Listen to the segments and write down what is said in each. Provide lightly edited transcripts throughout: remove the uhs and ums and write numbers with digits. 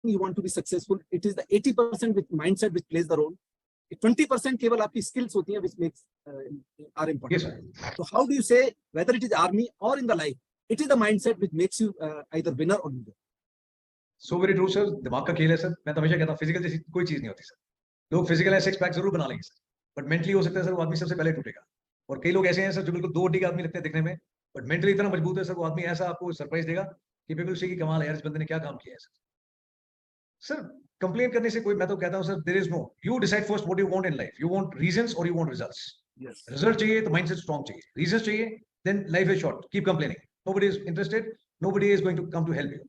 you want to be successful, it is the 80% with mindset which plays the role. 20% केवल आपकी skills होती हैं which makes are important. Yes, sir. So how do you say whether it is army or in the life, it is the mindset which makes you either winner or loser? So very true, sir. दिमाग का खेल है sir. मैं तो हमेशा कहता हूँ physical जैसी कोई चीज नहीं होती सर. लोग फिजिकल है 6 पैक जरूर बना लेंगे सर, बट मेंटली हो सकता है सर वो आदमी सबसे पहले टूटेगा. और कई लोग ऐसे हैं सर जो बिल्कुल 2 हड्डी के आदमी लगते हैं दिखने में, बट मेंटली इतना मजबूत है सर वो आदमी ऐसा आपको सरप्राइज देगा कि पीपल से की कमाल है यार, इस बंदे ने क्या काम किया है सर. सर कंप्लेन करने से कोई, मैं तो कहता हूं sir there is no, you decide first what you want in life. You want reasons और you want results. Yes. Result चाहिए तो माइंडसेट स्ट्रांग चाहिए. रीजंस चाहिए then life is short, keep complaining, nobody is interested, nobody is going to come to help you.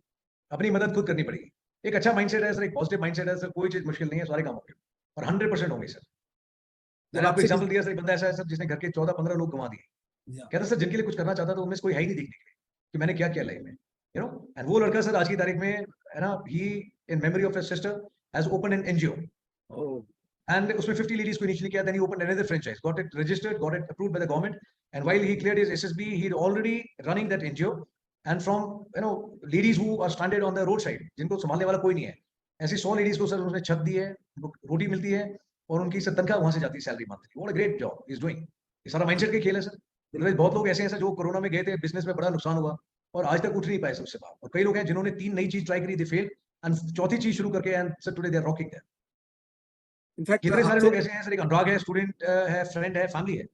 अपनी मदद खुद करनी पड़ेगी. एक अच्छा माइंडसेट है सर, एक पॉजिटिव माइंडसेट है सर, कोई चीज मुश्किल नहीं है, सारे काम होंगे और 100% होंगे सर. मैंने आपको एग्जांपल दिया सर, एक बंदा ऐसा है सर जिसने घर के 14-15 लोग गंवा दिए. कहता सर जिनके लिए कुछ करना चाहता था उनमें से कोई है ही नहीं देखने के लिए कि मैंने क्या किया लाइफ में, यू नो. एंड वो लड़का सर आज की तारीख में है ना, he in memory of his sister has open an NGO. And उसमें 50 ladies को initially किया, then he opened another franchise, got it registered, got it approved by the government, and while he cleared his SSB, he already running that NGO, and from you know ladies who are stranded on the roadside, जिनको संभालने वाला कोई नहीं है, ऐसी 100 ladies को sir उसने छत दी है, रोटी मिलती है और उनकी सर तनख्वाह वहां से जाती है salary monthly. What a great job he is doing. ये सारा माइंडसेट का खेल है सर. बहुत लोग ऐसे हैं सर जो कोरोना में गए थे, बिजनेस में बड़ा नुकसान हुआ और आज तक उठ नहीं पाए सबसे बाहर. और कई लोग हैं जिन्होंने 3 नई चीज ट्राई करी, दे फेल, एंड चौथी चीज शुरू करके and sir today they are rocking there. In fact कितने सारे लोग ऐसे हैं सर, एक अनुराग है, स्टूडेंट है, फ्रेंड है, फैमिली है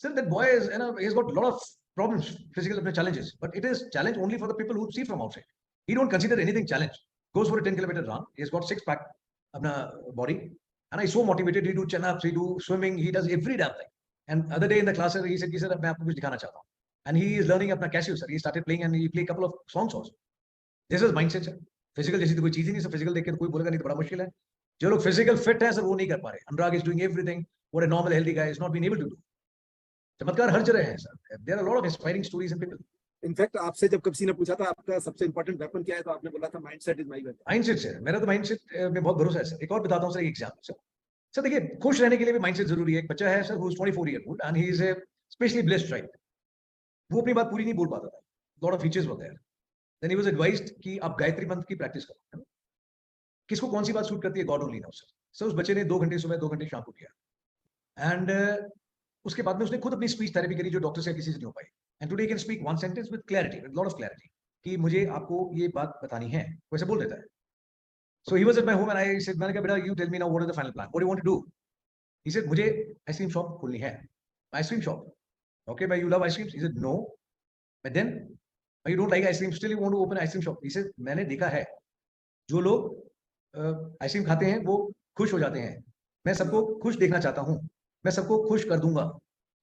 sir. That boy is, you know, he has got lot of problems, physical अपने challenges, but it is challenge only for the people who see from outside. He don't consider anything challenge. Goes for a 10-kilometer run. He has got 6-pack अपना body, and he's so motivated. He do chin-ups, he do swimming, he does every damn thing. And other day in the class, he said, "Sir, मैं आपको कुछ दिखाना चाहता हूँ." And he is learning अपना Casio, sir. He started playing and he play a couple of songs also. This is mindset, sir. Physical जैसी तो कोई चीज ही नहीं सर. Physical देख के कोई बोलेगा नहीं तो बड़ा मुश्किल है. जो लोग फिजिकल फिट है सर वो नहीं कर पा रहे. Anurag is doing everything what a normal healthy guy is not been able to do. चमत्कार हर जगह है sir. There are lot of inspiring stories in people. In fact आपसे जब किसी ने पूछा था आपका सबसे इंपॉर्टेंट वेपन क्या है, तो आपने बोला था mindset is my weapon. Mindset sir, मेरा तो माइंडसेट में बहुत भरोसा है सर. एक और बताता हूं सर, एक एग्जांपल सर. सर देखिए, खुश रहने के लिए भी माइंडसेट जरूरी है. एक बच्चा है sir who is 24 year old and he is a specially blessed, right. वो अपनी बात पूरी नहीं बोल पाता था. लॉट ऑफ फीचर्स होते हैं. देन ही वाज एडवाइज्ड कि आप गायत्री मंत्र की प्रैक्टिस करो. किसको कौन सी बात सूट करती है, god only knows sir. Sir उस बच्चे ने 2 घंटे सुबह 2 घंटे शाम को किया एंड उसके बाद में उसने खुद अपनी स्पीच थेरेपी करी जो डॉक्टर से किसी से नहीं हो पाई. And today can speak one sentence with clarity, with lot of clarity, कि मुझे आपको ये बात बतानी है, वैसे बोल देता है. So he was at my home and I said, मैंने कहा बेटा you tell me now what is the final plan, what you want to do. He said मुझे आइसक्रीम शॉप खोलनी है. आइसक्रीम शॉप, ओके, भाई you love ice cream. He said no. But then you don't like ice cream, still you want to open ice cream shop. He said मैंने देखा है जो लोग ice cream खाते हैं वो खुश हो जाते हैं. मैं सबको खुश देखना चाहता हूं, मैं सबको खुश कर दूंगा.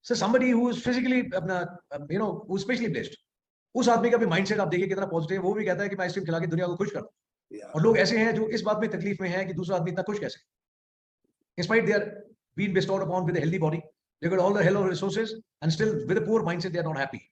So somebody who is physically अपना you know who specially blessed, उस आदमी का भी माइंडसेट आप देखिए कितना पॉजिटिव. वो भी कहता है कि मैं आइसक्रीम खिला के दुनिया को खुश कर दूं. और लोग ऐसे हैं जो इस बात में तकलीफ में है कि दूसरा आदमी इतना खुश कैसे. Despite they are being bestowed upon with a healthy body, they got all the hell of resources and still with a poor mindset they are not happy.